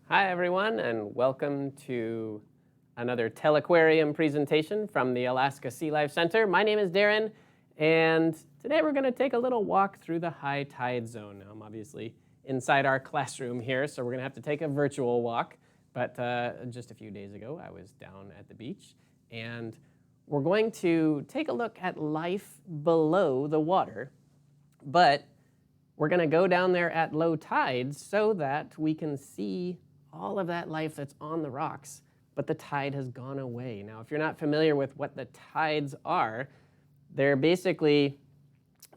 Hi, everyone, and welcome to another Telequarium presentation from the Alaska Sea Life Center. My name is Darren, and today we're going to take a little walk through the high tide zone. Now, I'm obviously inside our classroom here, so we're going to have to take a virtual walk. But just a few days ago, I was down at the beach, and we're going to take a look at life below the water, but we're going to go down there at low tides so that we can see all of that life that's on the rocks, but the tide has gone away. Now, if you're not familiar with what the tides are, they're basically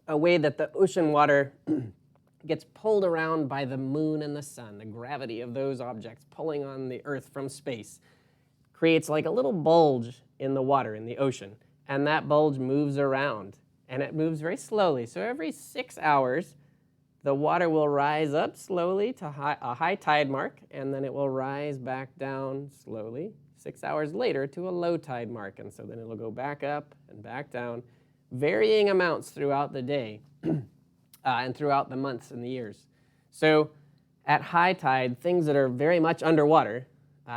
a way that the ocean water gets pulled around by the moon and the sun. The gravity of those objects pulling on the Earth from space creates like a little bulge in the water, in the ocean, and that bulge moves around, and it moves very slowly. So every 6 hours, the water will rise up slowly to a high tide mark, and then it will rise back down slowly 6 hours later to a low tide mark. And so then it'll go back up and back down, varying amounts throughout the day and throughout the months and the years. So at high tide, things that are very much underwater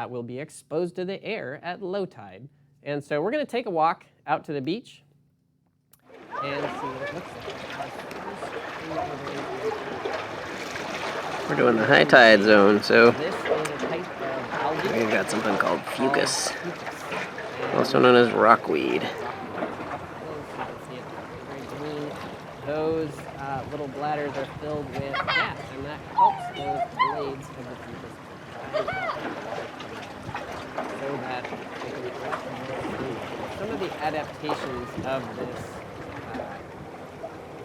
will be exposed to the air at low tide. And so we're going to take a walk out to the beach and see what it looks like. We're doing the high tide zone, so we've got something called Yuccas, also known as rockweed. Those little bladders are filled with gas, and that helps those blades of the Yuccas so that they can collect more food. Some of the adaptations of this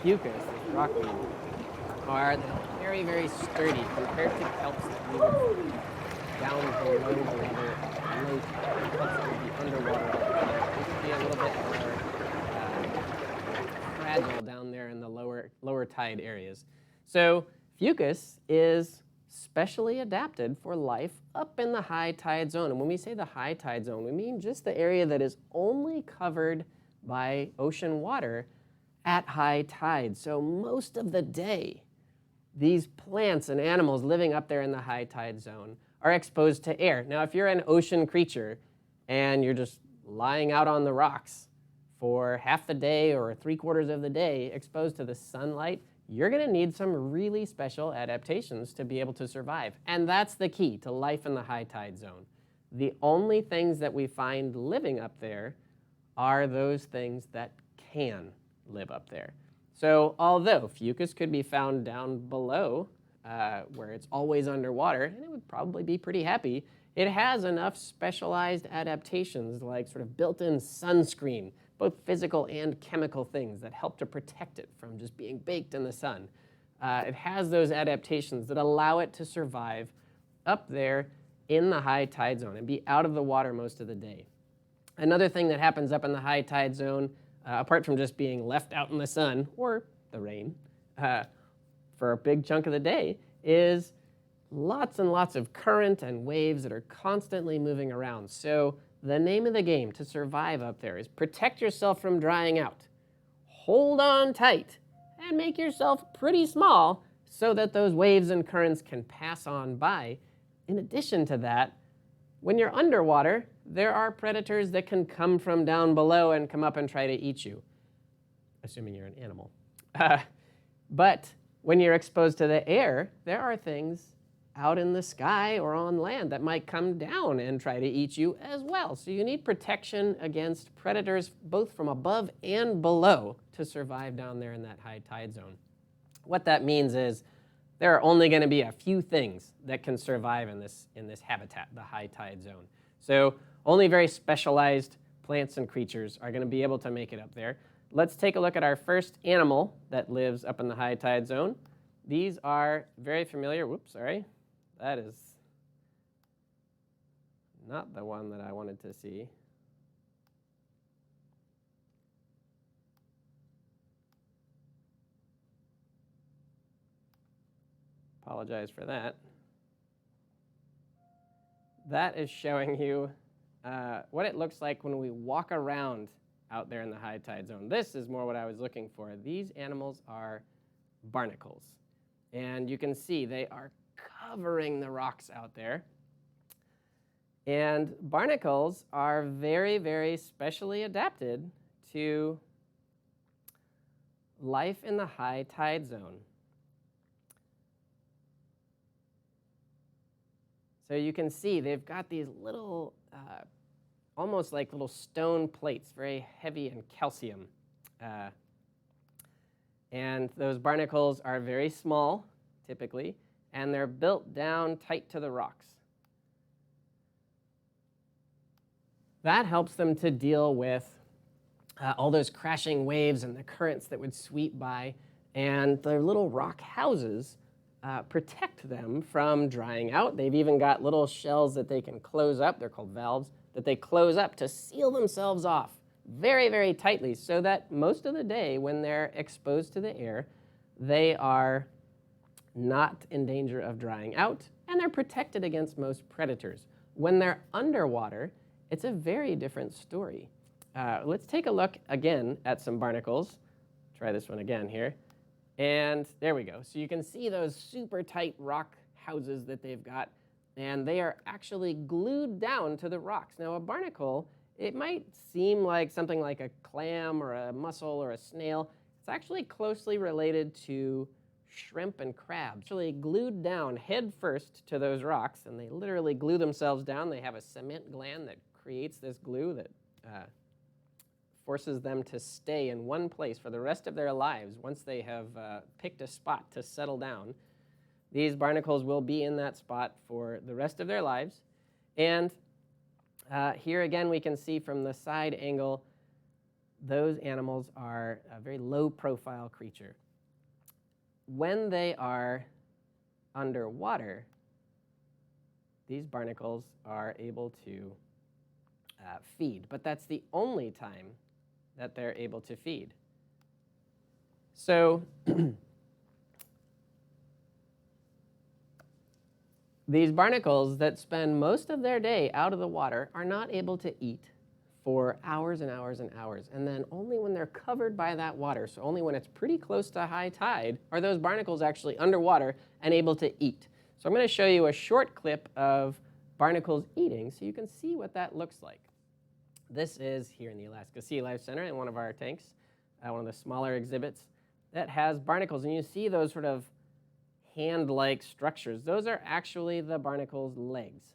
Yuccas, this rockweed, are very, very sturdy compared to kelps that we would down below the water, low tide. Kelps that would be underwater altogether. They would be a little bit more fragile down there in the lower tide areas. So Yuccas is specially adapted for life up in the high tide zone. And when we say the high tide zone, we mean just the area that is only covered by ocean water at high tide. So most of the day, these plants and animals living up there in the high tide zone are exposed to air. Now, if you're an ocean creature and you're just lying out on the rocks for half the day or 3/4 of the day exposed to the sunlight, you're going to need some really special adaptations to be able to survive. And that's the key to life in the high tide zone. The only things that we find living up there are those things that can live up there. So although Yuccas could be found down below where it's always underwater, and it would probably be pretty happy, it has enough specialized adaptations like sort of built-in sunscreen, both physical and chemical things that help to protect it from just being baked in the sun. It has those adaptations that allow it to survive up there in the high tide zone and be out of the water most of the day. Another thing that happens up in the high tide zone, apart from just being left out in the sun or the rain for a big chunk of the day, is lots and lots of current and waves that are constantly moving around. So the name of the game to survive up there is protect yourself from drying out, hold on tight, and make yourself pretty small so that those waves and currents can pass on by. In addition to that, when you're underwater, there are predators that can come from down below and come up and try to eat you, assuming you're an animal. But when you're exposed to the air, there are things out in the sky or on land that might come down and try to eat you as well. So you need protection against predators both from above and below to survive down there in that high tide zone. What that means is there are only going to be a few things that can survive in this habitat, the high tide zone. So only very specialized plants and creatures are going to be able to make it up there. Let's take a look at our first animal that lives up in the high tide zone. These are very familiar. Whoops, sorry. That is not the one that I wanted to see. Apologize for that. That is showing you what it looks like when we walk around out there in the high tide zone. This is more what I was looking for. These animals are barnacles. And you can see they are covering the rocks out there. And barnacles are very, very specially adapted to life in the high tide zone. So you can see they've got these little, almost like little stone plates, very heavy in calcium. And those barnacles are very small, typically, and they're built down tight to the rocks. That helps them to deal with all those crashing waves and the currents that would sweep by, and their little rock houses protect them from drying out. They've even got little shells that they can close up, they're called valves, that they close up to seal themselves off very, very tightly, so that most of the day when they're exposed to the air, they are not in danger of drying out, and they're protected against most predators. When they're underwater, it's a very different story. Let's take a look again at some barnacles. Try this one again here. And there we go. So you can see those super tight rock houses that they've got, and they are actually glued down to the rocks. Now, a barnacle, it might seem like something like a clam or a mussel or a snail. It's actually closely related to shrimp and crabs. Actually glued down head first to those rocks, and they literally glue themselves down. They have a cement gland that creates this glue that forces them to stay in one place for the rest of their lives. Once they have picked a spot to settle down, these barnacles will be in that spot for the rest of their lives. And here again, we can see from the side angle, those animals are a very low profile creature. When they are underwater, these barnacles are able to feed, but that's the only time that they're able to feed. So these barnacles that spend most of their day out of the water are not able to eat for hours and hours and hours. And then only when they're covered by that water, so only when it's pretty close to high tide, are those barnacles actually underwater and able to eat. So I'm going to show you a short clip of barnacles eating so you can see what that looks like. This is here in the Alaska Sea Life Center in one of our tanks, one of the smaller exhibits that has barnacles. And you see those sort of hand-like structures. Those are actually the barnacle's legs.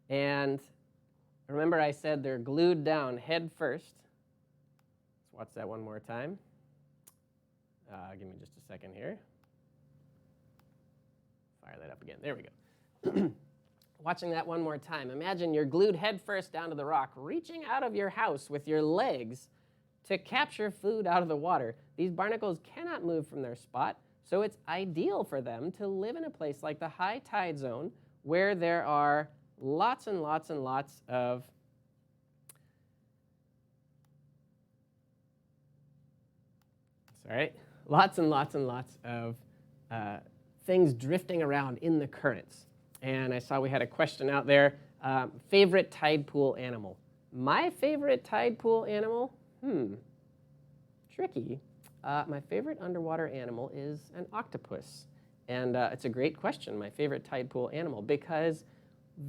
And remember I said they're glued down head first. Let's watch that one more time. Give me just a second here. Fire that up again. There we go. Watching that one more time. Imagine you're glued head first down to the rock, reaching out of your house with your legs to capture food out of the water. These barnacles cannot move from their spot, so it's ideal for them to live in a place like the high tide zone where there are lots and lots and lots of lots and lots and lots of things drifting around in the currents. And I saw we had a question out there. Favorite tide pool animal? My favorite tide pool animal? Tricky. My favorite underwater animal is an octopus. And it's a great question, my favorite tide pool animal, because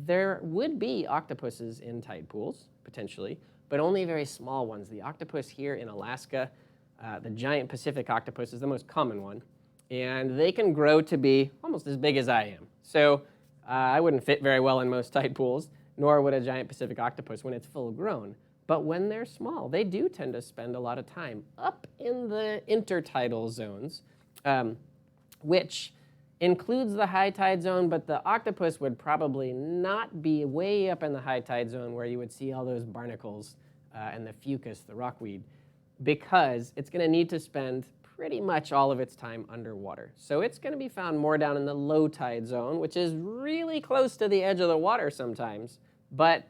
there would be octopuses in tide pools, potentially, but only very small ones. The octopus here in Alaska, the giant Pacific octopus, is the most common one. And they can grow to be almost as big as I am. So I wouldn't fit very well in most tide pools, nor would a giant Pacific octopus when it's full grown. But when they're small, they do tend to spend a lot of time up in the intertidal zones, which includes the high tide zone, but the octopus would probably not be way up in the high tide zone where you would see all those barnacles and the fucus, the rockweed, because it's going to need to spend pretty much all of its time underwater. So it's going to be found more down in the low tide zone, which is really close to the edge of the water sometimes, but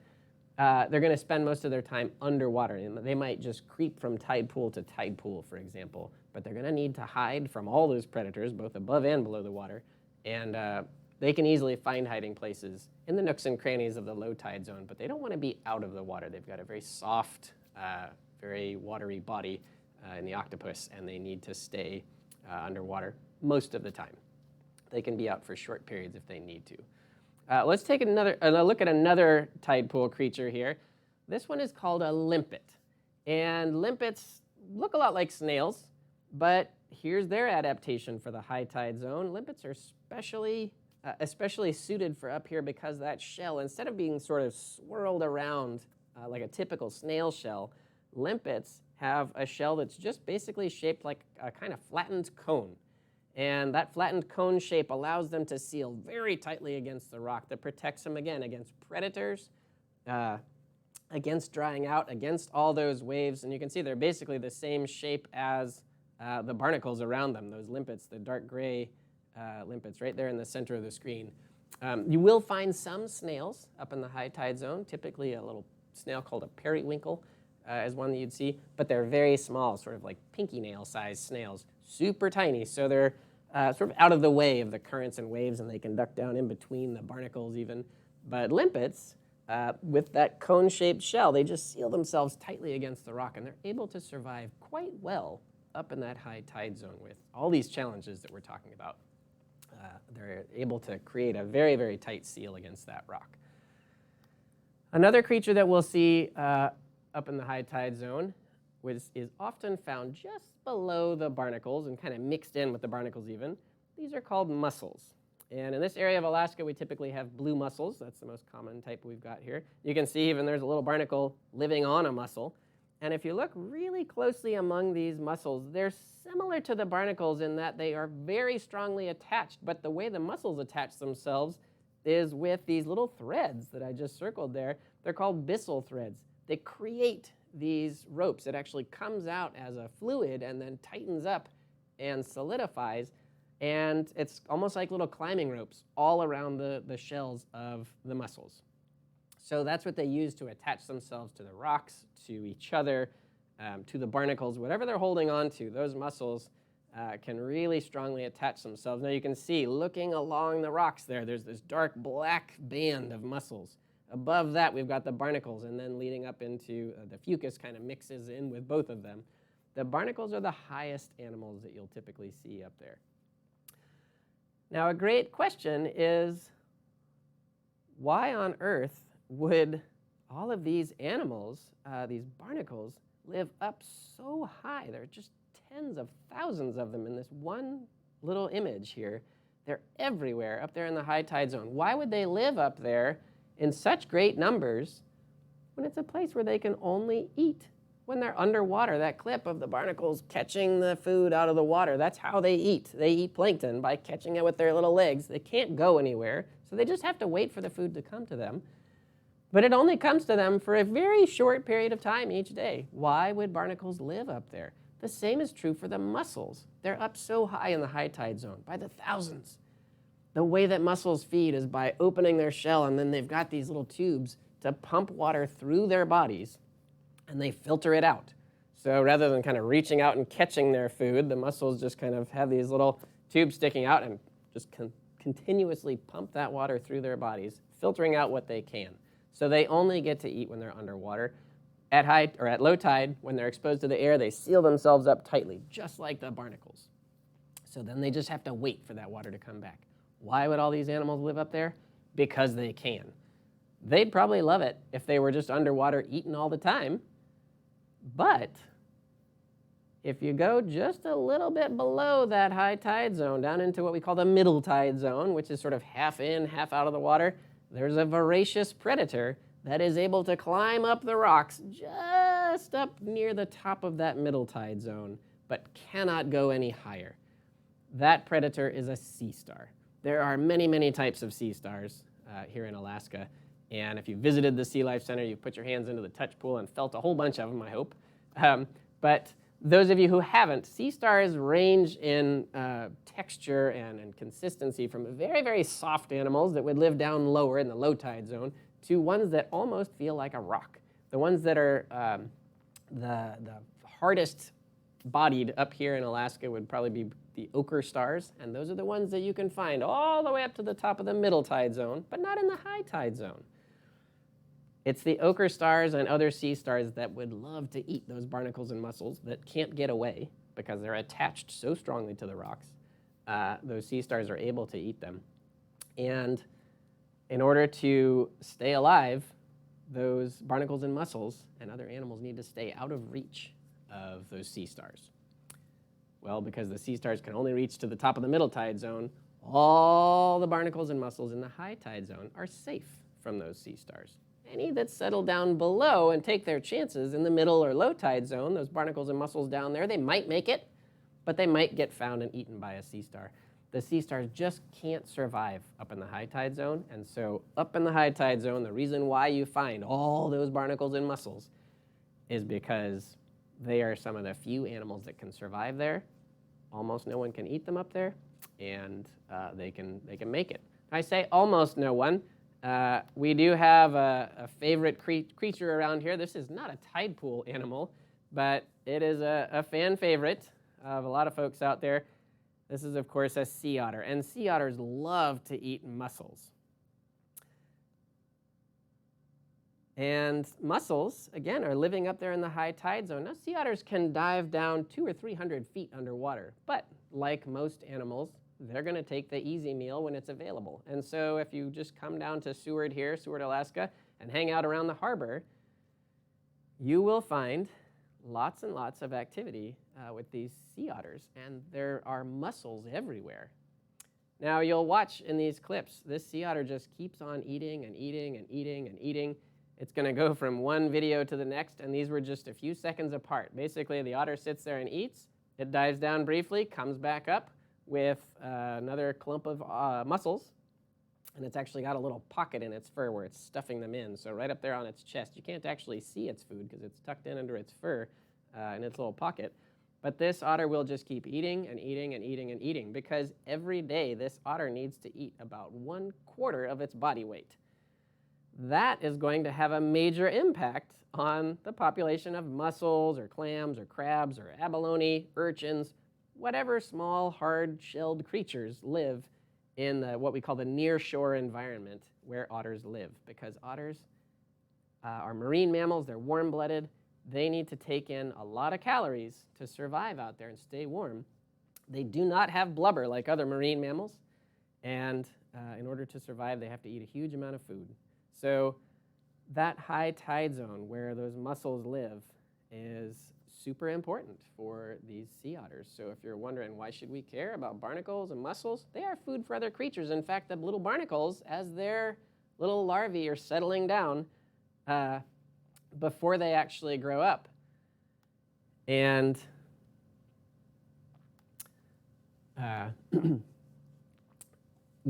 they're going to spend most of their time underwater. And they might just creep from tide pool to tide pool, for example, but they're going to need to hide from all those predators, both above and below the water, and they can easily find hiding places in the nooks and crannies of the low tide zone, but they don't want to be out of the water. They've got a very soft, very watery body in the octopus, and they need to stay underwater most of the time. They can be out for short periods if they need to. Let's take a look at another tide pool creature here. This one is called a limpet. And limpets look a lot like snails, but here's their adaptation for the high tide zone. Limpets are especially suited for up here because that shell, instead of being sort of swirled around like a typical snail shell, limpets have a shell that's just basically shaped like a kind of flattened cone. And that flattened cone shape allows them to seal very tightly against the rock that protects them, again, against predators, against drying out, against all those waves. And you can see they're basically the same shape as the barnacles around them, those limpets, the dark gray limpets right there in the center of the screen. You will find some snails up in the high tide zone, typically a little snail called a periwinkle is one that you'd see, but they're very small, sort of like pinky nail sized snails, super tiny. So they're sort of out of the way of the currents and waves, and they can duck down in between the barnacles even. But limpets, with that cone-shaped shell, they just seal themselves tightly against the rock, and they're able to survive quite well up in that high tide zone with all these challenges that we're talking about. They're able to create a very, very tight seal against that rock. Another creature that we'll see up in the high tide zone is often found just below the barnacles and kind of mixed in with the barnacles even. These are called mussels. And in this area of Alaska, we typically have blue mussels. That's the most common type we've got here. You can see even there's a little barnacle living on a mussel. And if you look really closely among these mussels, they're similar to the barnacles in that they are very strongly attached. But the way the mussels attach themselves is with these little threads that I just circled there. They're called byssal threads. They create these ropes. It actually comes out as a fluid and then tightens up and solidifies. And it's almost like little climbing ropes all around the shells of the mussels. So that's what they use to attach themselves to the rocks, to each other, to the barnacles, whatever they're holding on to. Those mussels can really strongly attach themselves. Now you can see, looking along the rocks there's this dark black band of mussels. Above that, we've got the barnacles, and then leading up into the Yuccas kind of mixes in with both of them. The barnacles are the highest animals that you'll typically see up there. Now, a great question is, why on earth would all of these animals, these barnacles, live up so high? There are just tens of thousands of them in this one little image here. They're everywhere up there in the high tide zone. Why would they live up there in such great numbers when it's a place where they can only eat when they're underwater? That clip of the barnacles catching the food out of the water, that's how they eat. They eat plankton by catching it with their little legs. They can't go anywhere, so they just have to wait for the food to come to them. But it only comes to them for a very short period of time each day. Why would barnacles live up there? The same is true for the mussels. They're up so high in the high tide zone, by the thousands. The way that mussels feed is by opening their shell, and then they've got these little tubes to pump water through their bodies, and they filter it out. So rather than kind of reaching out and catching their food, the mussels just kind of have these little tubes sticking out and just continuously pump that water through their bodies, filtering out what they can. So they only get to eat when they're underwater. At high or at low tide, when they're exposed to the air, they seal themselves up tightly, just like the barnacles. So then they just have to wait for that water to come back. Why would all these animals live up there? Because they can. They'd probably love it if they were just underwater eating all the time. But if you go just a little bit below that high tide zone, down into what we call the middle tide zone, which is sort of half in, half out of the water, there's a voracious predator that is able to climb up the rocks just up near the top of that middle tide zone, but cannot go any higher. That predator is a sea star. There are many, many types of sea stars here in Alaska. And if you visited the Sea Life Center, you've put your hands into the touch pool and felt a whole bunch of them, I hope. But those of you who haven't, sea stars range in texture and consistency from very, very soft animals that would live down lower in the low tide zone to ones that almost feel like a rock. The ones that are the hardest bodied up here in Alaska would probably be the ochre stars, and those are the ones that you can find all the way up to the top of the middle tide zone, but not in the high tide zone. It's the ochre stars and other sea stars that would love to eat those barnacles and mussels that can't get away because they're attached so strongly to the rocks. Those sea stars are able to eat them. And in order to stay alive, those barnacles and mussels and other animals need to stay out of reach of those sea stars. Well, because the sea stars can only reach to the top of the middle tide zone, all the barnacles and mussels in the high tide zone are safe from those sea stars. Any that settle down below and take their chances in the middle or low tide zone, those barnacles and mussels down there, they might make it, but they might get found and eaten by a sea star. The sea stars just can't survive up in the high tide zone, and so up in the high tide zone, the reason why you find all those barnacles and mussels is because they are some of the few animals that can survive there. Almost no one can eat them up there, and they can make it. I say almost no one. We do have a favorite creature around here. This is not a tide pool animal, but it is a fan favorite of a lot of folks out there. This is, of course, a sea otter, and sea otters love to eat mussels. And mussels, again, are living up there in the high tide zone. Now, sea otters can dive down 200 or 300 feet underwater, but like most animals, they're going to take the easy meal when it's available. And so if you just come down to Seward here, Seward, Alaska, and hang out around the harbor, you will find lots and lots of activity with these sea otters, and there are mussels everywhere. Now, you'll watch in these clips, this sea otter just keeps on eating and eating and eating and eating. It's going to go from one video to the next, and these were just a few seconds apart. Basically, the otter sits there and eats. It dives down briefly, comes back up with another clump of mussels, and it's actually got a little pocket in its fur where it's stuffing them in. So right up there on its chest, you can't actually see its food because it's tucked in under its fur in its little pocket. But this otter will just keep eating and eating and eating and eating because every day this otter needs to eat about 1/4 of its body weight. That is going to have a major impact on the population of mussels or clams or crabs or abalone, urchins, whatever small, hard-shelled creatures live in what we call the near-shore environment where otters live. Because otters are marine mammals, they're warm-blooded, they need to take in a lot of calories to survive out there and stay warm. They do not have blubber like other marine mammals, and in order to survive, they have to eat a huge amount of food. So that high tide zone where those mussels live is super important for these sea otters. So if you're wondering why should we care about barnacles and mussels, they are food for other creatures. In fact, the little barnacles, as their little larvae are settling down before they actually grow up and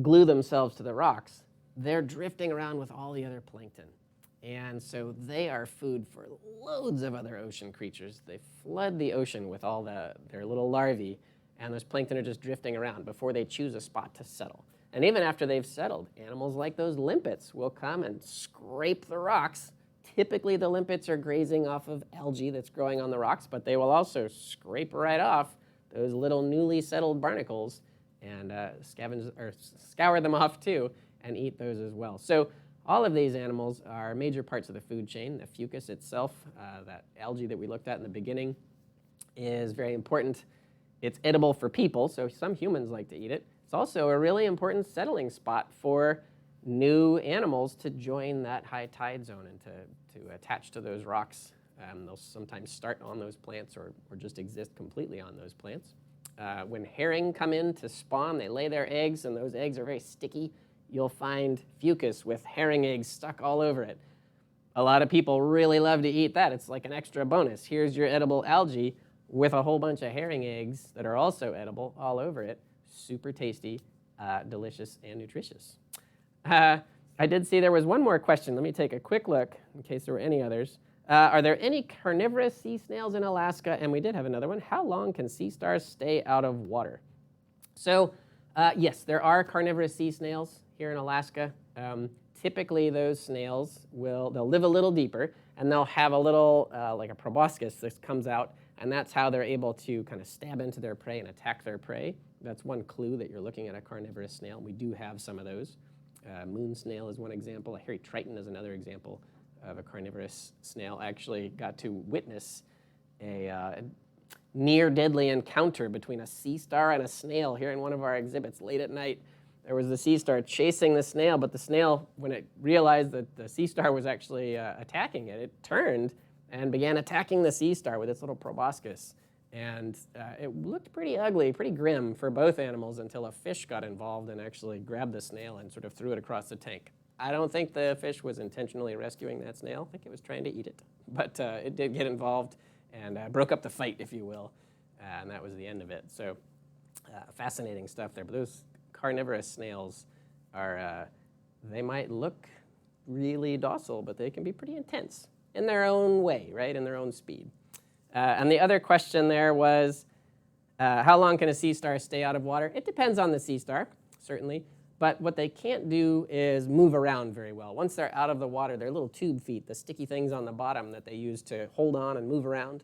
glue themselves to the rocks, they're drifting around with all the other plankton. And so they are food for loads of other ocean creatures. They flood the ocean with all their little larvae, and those plankton are just drifting around before they choose a spot to settle. And even after they've settled, animals like those limpets will come and scrape the rocks. Typically, the limpets are grazing off of algae that's growing on the rocks, but they will also scrape right off those little newly settled barnacles and scour them off too and eat those as well. So all of these animals are major parts of the food chain. The fucus itself, that algae that we looked at in the beginning, is very important. It's edible for people, so some humans like to eat it. It's also a really important settling spot for new animals to join that high tide zone and to attach to those rocks. They'll sometimes start on those plants or just exist completely on those plants. When herring come in to spawn, they lay their eggs, and those eggs are very sticky. You'll find fucus with herring eggs stuck all over it. A lot of people really love to eat that. It's like an extra bonus. Here's your edible algae with a whole bunch of herring eggs that are also edible all over it. Super tasty, delicious, and nutritious. I did see there was one more question. Let me take a quick look in case there were any others. Are there any carnivorous sea snails in Alaska? And we did have another one. How long can sea stars stay out of water? So yes, there are carnivorous sea snails here in Alaska. Typically, those snails they'll live a little deeper, and they'll have a little, like a proboscis that comes out, and that's how they're able to kind of stab into their prey and attack their prey. That's one clue that you're looking at a carnivorous snail. We do have some of those. Moon snail is one example. A hairy triton is another example of a carnivorous snail. I actually got to witness a near deadly encounter between a sea star and a snail here in one of our exhibits late at night. there was the sea star chasing the snail, but the snail, when it realized that the sea star was actually attacking it, it turned and began attacking the sea star with its little proboscis. And it looked pretty ugly, pretty grim for both animals until a fish got involved and actually grabbed the snail and sort of threw it across the tank. I don't think the fish was intentionally rescuing that snail. I think it was trying to eat it. But it did get involved and broke up the fight, if you will. And that was the end of it. So fascinating stuff there. But those carnivorous snails are, they might look really docile, but they can be pretty intense in their own way, right, in their own speed. And the other question there was, how long can a sea star stay out of water? It depends on the sea star, certainly. But what they can't do is move around very well. Once they're out of the water, their little tube feet, the sticky things on the bottom that they use to hold on and move around,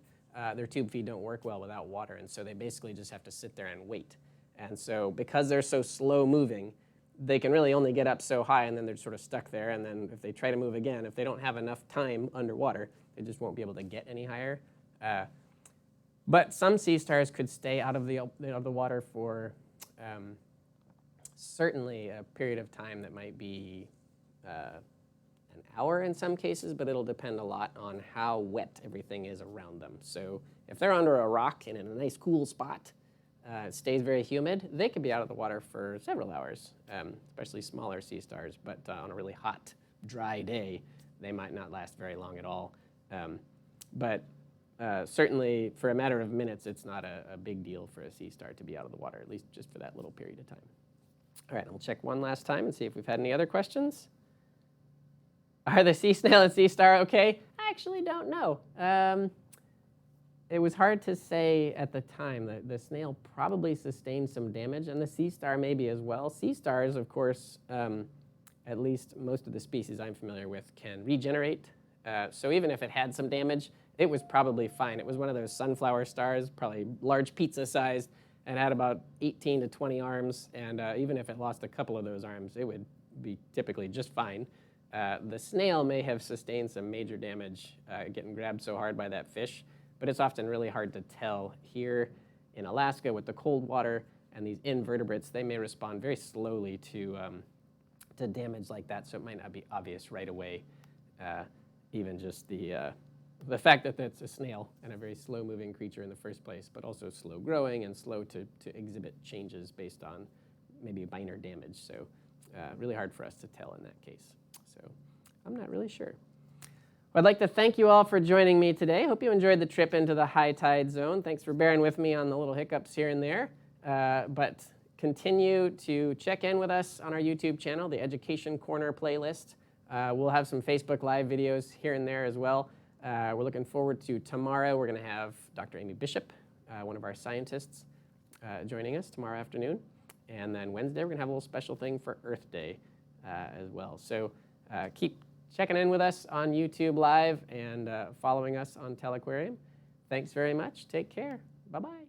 their tube feet don't work well without water. And so they basically just have to sit there and wait. And so because they're so slow moving, they can really only get up so high, and then they're sort of stuck there. And then if they try to move again, if they don't have enough time underwater, they just won't be able to get any higher. But some sea stars could stay out of the water for certainly a period of time that might be an hour in some cases, but it'll depend a lot on how wet everything is around them. So if they're under a rock and in a nice cool spot, it stays very humid, they could be out of the water for several hours, especially smaller sea stars. But on a really hot, dry day, they might not last very long at all. But certainly, for a matter of minutes, it's not a big deal for a sea star to be out of the water, at least just for that little period of time. All right, we'll check one last time and see if we've had any other questions. Are the sea snail and sea star okay? I actually don't know. It was hard to say at the time. The snail probably sustained some damage, and the sea star maybe as well. Sea stars, of course, at least most of the species I'm familiar with, can regenerate. So even if it had some damage, it was probably fine. It was one of those sunflower stars, probably large pizza-sized, and had about 18 to 20 arms. And even if it lost a couple of those arms, it would be typically just fine. The snail may have sustained some major damage getting grabbed so hard by that fish, but it's often really hard to tell. Here in Alaska with the cold water and these invertebrates, they may respond very slowly to damage like that, so it might not be obvious right away. Even just the fact that that's a snail and a very slow-moving creature in the first place, but also slow-growing and slow to exhibit changes based on maybe minor damage. So really hard for us to tell in that case. So I'm not really sure. Well, I'd like to thank you all for joining me today. Hope you enjoyed the trip into the high tide zone. Thanks for bearing with me on the little hiccups here and there. But continue to check in with us on our YouTube channel, the Education Corner playlist. We'll have some Facebook Live videos here and there as well. We're looking forward to tomorrow. We're going to have Dr. Amy Bishop, one of our scientists, joining us tomorrow afternoon. And then Wednesday, we're going to have a little special thing for Earth Day as well. So keep checking in with us on YouTube Live and following us on Telequarium. Thanks very much. Take care. Bye-bye.